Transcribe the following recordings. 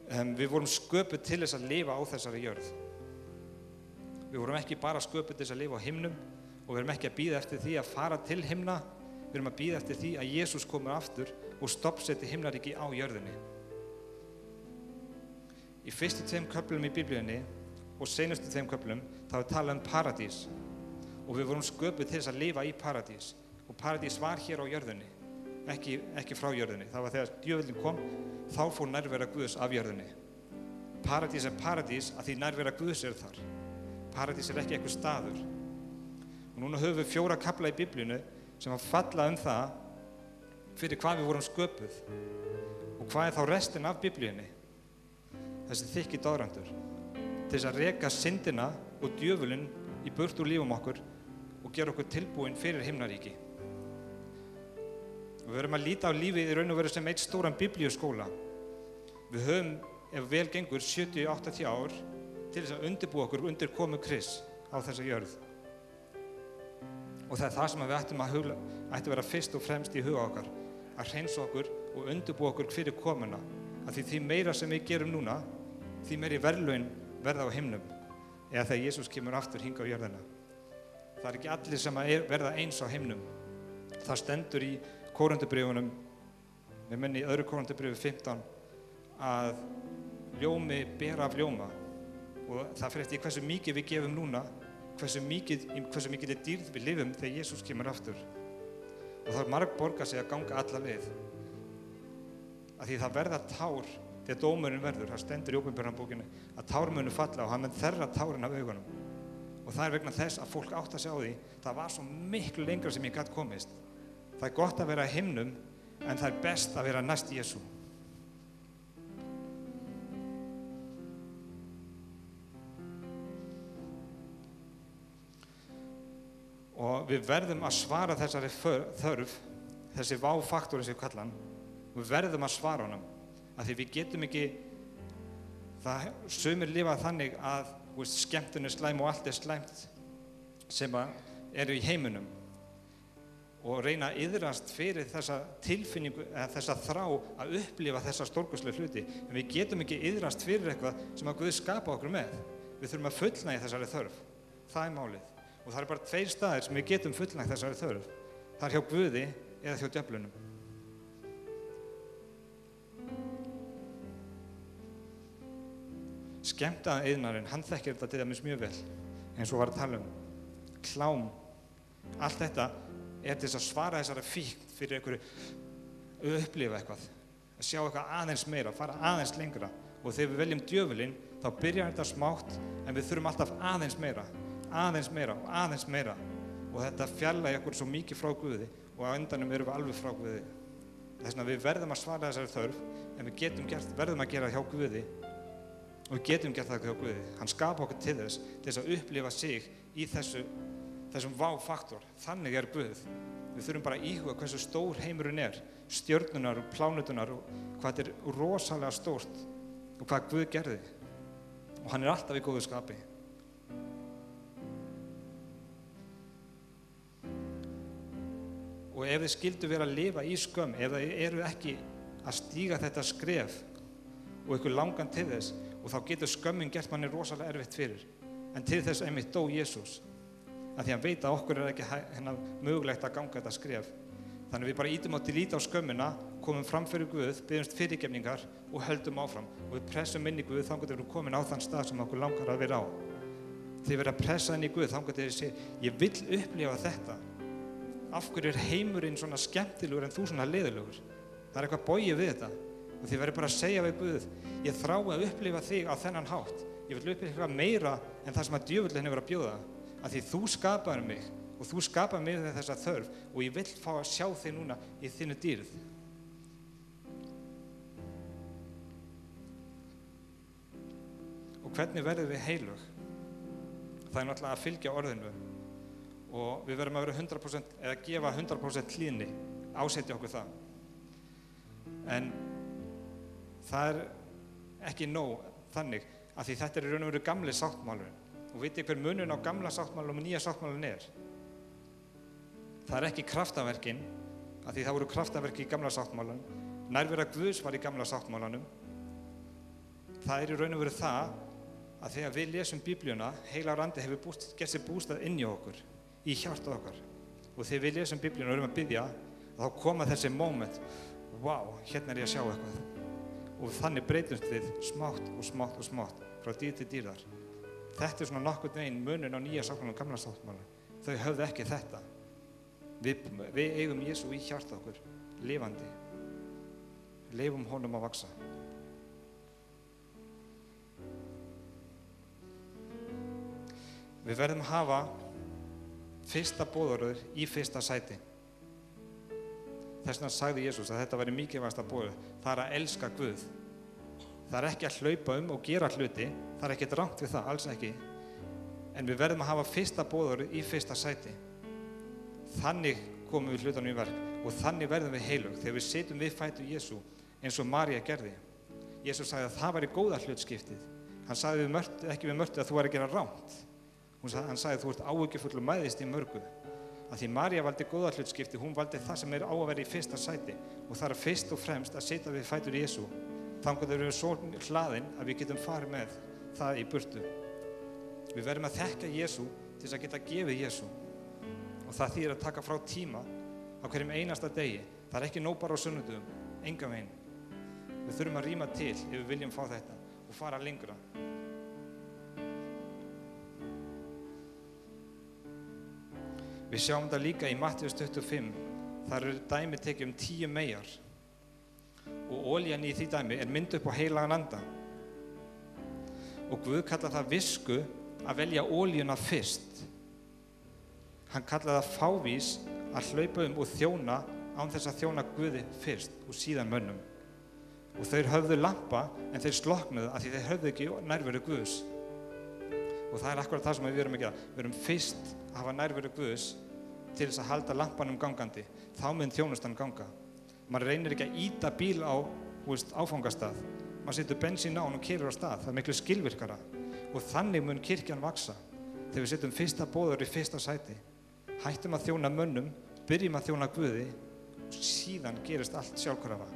Við vorum sköpuð til þess að lifa á þessari jörð. Við vorum ekki bara sköpuð til þess að lifa á himnum og við erum ekki að bíða eftir því að fara til himna. Við erum að bíða eftir því að Jesús komi aftur og stoppseti himnaríki á jörðinni. Í fyrstu 2 köflum í Biblíunni og seinustu 2 köflum þá er talað paradís og við vorum sköpuð til þess að lifa í paradís og paradís var hér á jörðinni, ekki frá jörðinni. Það var þegar djöfullinn kom, þá fór nærvera Guðs af jörðinni. Paradís er paradís að því nærvera Guðs er þar. Paradís er ekki einhver staður. Og núna höfum við 4 kafla í Biblíunni sem að falla það fyrir hvað við vorum sköpuð. Og hvað er þá restin af Biblíunni? Þessi þykki doðrandur. Til þess að reka syndina og djöfullinn í burt úr lífum okkur og gera okkur tilbúin fyrir himnaríki. Og við erum að líta á lífið í raun og veru sem eitt stóran biblíuskóla. Við höfum, ef vel gengur, 70-80 ár til þess að undirbúa okkur undir komu Krists á þessa jörð. Og það er það sem við ættum að vera fyrst og fremst í huga okkar, að hreinsa okkur og undirbúa okkur fyrir komuna. Af því meira sem við gerum núna, því meiri verðlaun verða á himnum, eða þegar Jesús kemur aftur hingað á jörðina. Það er ekki allir sem verða eins á himnum. Það stendur í Kórinthubréfunum, við menn í 2. Kórinthubréfi 15, að ljómi ber af ljóma. Og það fer eftir hversu mikið við gefum núna, hversu mikið dýrð við lifum þegar Jesús kemur aftur. Og það margborgar sig að ganga alla leið. Af því það verða tár þegar dómurinn verður. Það stendur í Opinberunarbókinni að tár munu falla og hann mun þerra tárin af augunum. Og það er vegna þess að fólk átta sig á því, það var svo miklu lengra sem ég gat komist. Það er gott að vera í himnum, en það er best að vera næst Jesú. Og við verðum að svara þessari þörf, þessi váfaktori sem við kallan, við verðum að svara honum. Af því við getum ekki, sumir lifa þannig að skemmtun er slæm og allt er slæmt sem eru í heiminum og reyna að iðrast fyrir þessa tilfinningu eða þessa þrá að upplifa þessa stórkostlegu hluti. En við getum ekki iðrast fyrir eitthvað sem að Guð skapa okkur með. Við þurfum að fullnægja þessari þörf. Það er málið. Og það er bara 2 staðir sem við getum fullnægt þessari þörf. Það er hjá Guði eða hjá djöflunum. Skemmtaiðnaðurinn, hann þekkir þetta til dæmis mjög vel, eins og var að tala klám. Allt þetta er til þess að svara þessari fíkn fyrir einhverju upplifa eitthvað, að sjá eitthvað aðeins meira, fara aðeins lengra. Og þegar við veljum djöfulinn, þá byrjar þetta smátt, en við þurfum alltaf aðeins meira og aðeins meira. Og þetta fjarlægir okkur svo mikið frá Guði og á endanum erum við alveg frá Guði. Þess vegna við verðum að svara þessari þörf, en við verðum að gera hjá Guði. Og við getum gert það hjá Guði. Hann skapa okkur til þess að upplifa sig í þessum váfaktor. Þannig er Guð. Við þurfum bara að íhuga hversu stór heimurinn er, stjörnunar og plánetunar og hvað þetta er rosalega stórt og hvað Guð gerði. Og hann er alltaf í góðu skapi. Og ef þið skildu vera að lifa í skömm, ef þið eru ekki að stíga þetta skref og ykkur langan til þess, og þá getur skömmin gert manni rosalega erfitt fyrir. En til þess einmitt dó Jesús. Af því hann veit að okkur er ekki mögulegt að ganga þetta skref. Þannig við bara ítum á til líta á skömmina, komum fram fyrir Guð, biðjumst fyrirgefningar og höldum áfram. Og við pressum inn í Guð þangað til við erum komin á þann stað sem okkur langar að vera á. Þegar við erum að pressa inn í Guð þangað til við segja, ég vill upplifa þetta. Af hverju er heimurinn svona skemmtilegur en þú svona leiðilegur? Það er eitthvað bogið við þetta. Og þið verður bara að segja við Guð, ég þrái að upplifa þig á þennan hátt. Ég vil upplifa meira en það sem að djöfullinn hefur að bjóða. Af því þú skapaðir mig og þú skapaðir mig með þessa þörf og ég vill fá að sjá þig núna í þinni dýrð. Og hvernig verðum við heilög? Það er náttúrulega að fylgja orðinu og við verðum að vera 100% eða gefa 100% hlýðni, ásetja okkur það. En það er ekki nóg þannig að því þetta er í raun og veru gamli sáttmálurinn. Og vitið hver munurinn á gamla sáttmálanum og nýja sáttmálanum er? Það er ekki kraftaverkin, að því það voru kraftaverki í gamla sáttmálanum. Nærvera Guðs var í gamla sáttmálanum. Það í raun og veru það að þegar við lesum Biblíuna, Heilagur Andi hefur gert sér bústað inn í okkur, í hjartað okkar. Og þegar við lesum Biblíuna og erum að biðja, þá koma þessi moment, hérna ég að sjá eitthvað. Og þannig breytumst við smátt frá dýr til dýrðar. Þetta svona nokkurn veginn munurinn á nýja sáttmálanum og gamla sáttmálanum. Þau höfðu ekki þetta. Við eigum Jesú í hjartað okkur, lifandi. Leifum honum að vaxa. Við verðum að hafa fyrsta boðorðið í fyrsta sæti. Þess vegna sagði Jesús að þetta væri mikilvægasta boðorðið. Það að elska Guð. Það ekki að hlaupa og gera hluti. Það ekkert rangt við það, alls ekki. En við verðum að hafa fyrsta boðorðið í fyrsta sæti. Þannig komum við hlutunum í verk og þannig verðum við heilug þegar við sitjum við fætur Jesú eins og María gerði. Jesús sagði að það væri góða hlutskiptið. Hann sagði ekki við Mörtu að þú væri að gera rangt. Hann sagði þú ert áhyggjufull og mæðist í mörgu. Að því María valdi góða hlutskipti, hún valdi það sem á að vera í fyrsta sæti og það fyrst og fremst að sitja við fætur Jesú. Þangað við erum svo hlaðin að við getum farið með það í burtu. Við verðum að þekka Jesú til þess að geta gefið Jesú. Og það þýðir að taka frá tíma á hverjum einasta degi. Það ekki nóg bara á sunnudögum, engan veginn. Við þurfum að rýma til ef við viljum fá þetta og fara lengra. Við sjáum þetta líka í Mattheus 25. Þar eru dæmi tekið 10 meyjar. Og olían í því dæmi mynd upp á heilagan anda. Og Guð kallar það visku að velja olíuna fyrst. Hann kallar það fávís að hlaupa og þjóna án þess að þjóna Guði fyrst og síðan mönnum. Og þeir höfðu lampa en þeir slokknuðu af því þeir höfðu ekki nærveru Guðs. Og það akkurat það sem við erum að gera. Við erum fyrst að hafa nærveru Guðs til þess að halda lampanum gangandi. Þá mun þjónustan ganga. Man reynir ekki að ýta bíl á áfangastað. Man setur bensín á hann og keyrir á stað. Það miklu skilvirkara. Og þannig mun kirkjan vaxa. Þegar við setjum fyrsta boðorð í fyrsta sæti. Hættum að þjóna mönnum, byrjum að þjóna Guði og síðan gerist allt sjálfkrafa.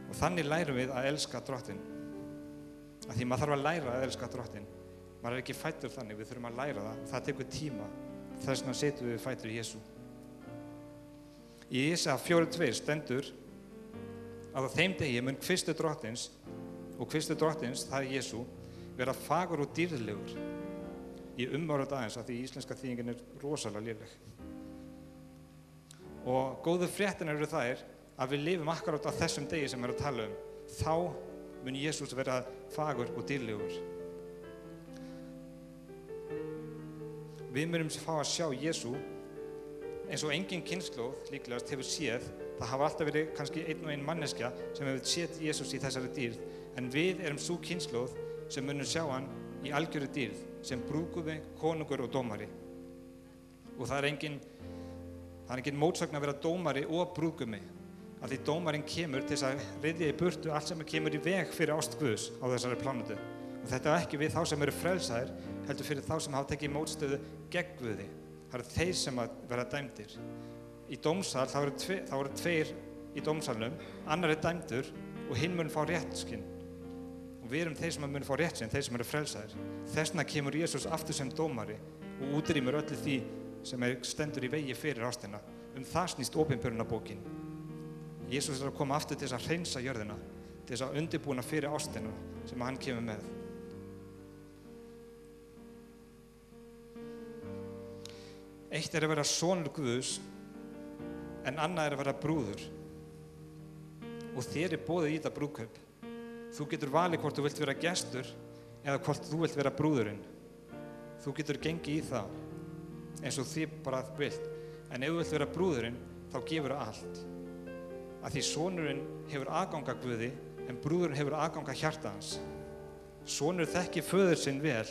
Og þannig lærum við að elska Drottinn. Af því maður þarf að læra að elska Drottinn. Maður ekki fæddur þannig, við þurfum að læra það. Það tekur tíma. Þess vegna setjum við fætur í Jesú. Í Jesaja 4:2 stendur að á þeim degi mun kvistur Drottins, og kvistur Drottins, það Jesú, vera fagur og dýrðlegur. Ég umorða aðeins af því íslenska þýðingin rosalega léleg. Og góðu fréttirnar eru þær að við lifum akkurat á þessum degi sem við erum að tala um. Þá mun Jesús vera fagur og dýrðlegur. Við munum fá að sjá Jesú eins og engin kynslóð líklegast hefur séð. Það hafa alltaf verið kannski einn og ein manneskja sem hefur séð Jesús í þessari dýrð. En við erum sú kynslóð sem munum sjá hann í algjörri dýrð, sem brúðgumi, konungur og dómari. Og það er engin mótsögn að vera dómari og brúðgumi. Af því dómarinn kemur til þess að ryðja í burtu allt sem kemur í veg fyrir ást Guðs á þessari plánetu. Og þetta er ekki við þá sem eru frelsaðir, heldur fyrir þá sem hafa tekið mótstöðu gegn Guði. Það eru þeir sem að vera dæmdir. Í dómsal þá eru tveir í dómsalnum, annar er dæmdur og hinn mun fá réttskinn. Og við erum þeir sem mun fá réttskinn, þeir sem eru frelsaðir. Þess vegna kemur Jesús aftur sem dómari og útrýmur öllu því sem stendur í vegi fyrir ástina. Það snýst opinberunarbókin. Jesús er að koma aftur til þess að hreinsa jörðina, til þess að undirbúna fyrir ástina sem hann kemur með. Eitt er að vera sonur Guðs, en annað er að vera brúður. Og þér er boðið í þetta brúðkaup. Þú getur valið hvort þú vilt vera gestur eða hvort þú vilt vera brúðurinn. Þú getur gengið í það eins og þið bara vilt. En ef þú vilt vera brúðurinn, þá gefur það allt. Af því sonurinn hefur aðgang að Guði, en brúðurinn hefur aðgang að hjarta hans. Sonur þekkir föður sinn vel,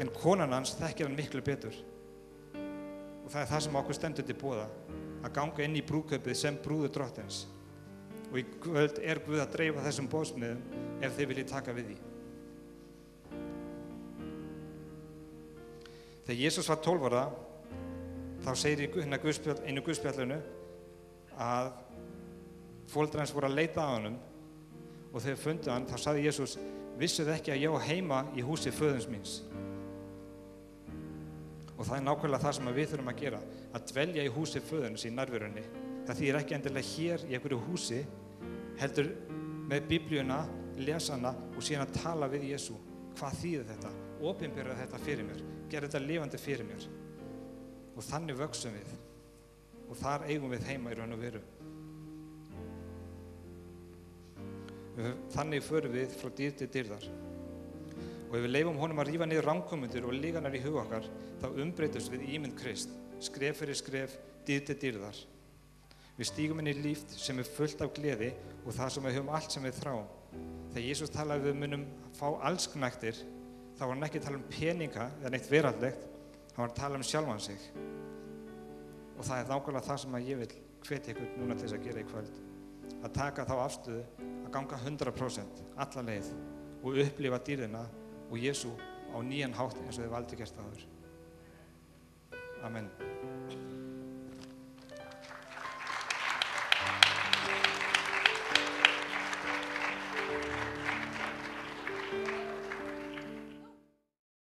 en konan hans þekkir hann miklu betur. Og það er það sem okkur stendur til boða, að ganga inn í brúðkaupið sem brúður Drottins. Og í kvöld er Guð að dreifa þessum boðsmiðum ef þið viljið taka við því. Þegar Jesús var 12 ára, þá segir í einu Guðspjallinu að foreldrar hans voru að leita að honum og þegar fundu hann, þá sagði Jesús, vissuð ekki að ég á heima í húsi föðurs míns? Og það er nákvæmlega það sem við þurfum að gera, að dvelja í húsi föðurins í nærverunni. Það þýðir ekki endilega hér í einhverju húsi, heldur með Biblíuna, lesa hana og síðan að tala við Jesú. Hvað þýðir þetta? Opinbera þetta fyrir mér, gera þetta lifandi fyrir mér. Og þannig vöxum við. Og þar eigum við heima í raun og veru. Þannig förum við frá dýr til dýrðar. Og ef við leifum honum að rífa niður ranghugmyndir og lygarnar í hug okkar, þá umbreytumst við ímynd Krist, skref fyrir skref, dýr til dýrðar. Við stígum inn í líf sem er fullt af gleði og það sem við höfum allt sem við þráum. Þegar Jesús talaði við munum fá allsknægtir, þá var hann ekki að tala um peninga eða neitt veraldlegt, hann var að tala um sjálfan sig. Og það er nákvæmlega það sem ég vil hvetja ykkur núna til þess að gera í kvöld. Að taka þá afstöðu, að ganga 100% alla leið og upplifa dýrðina og Jesú á nýjan hátt eins og þið valdi gert áður. Amen.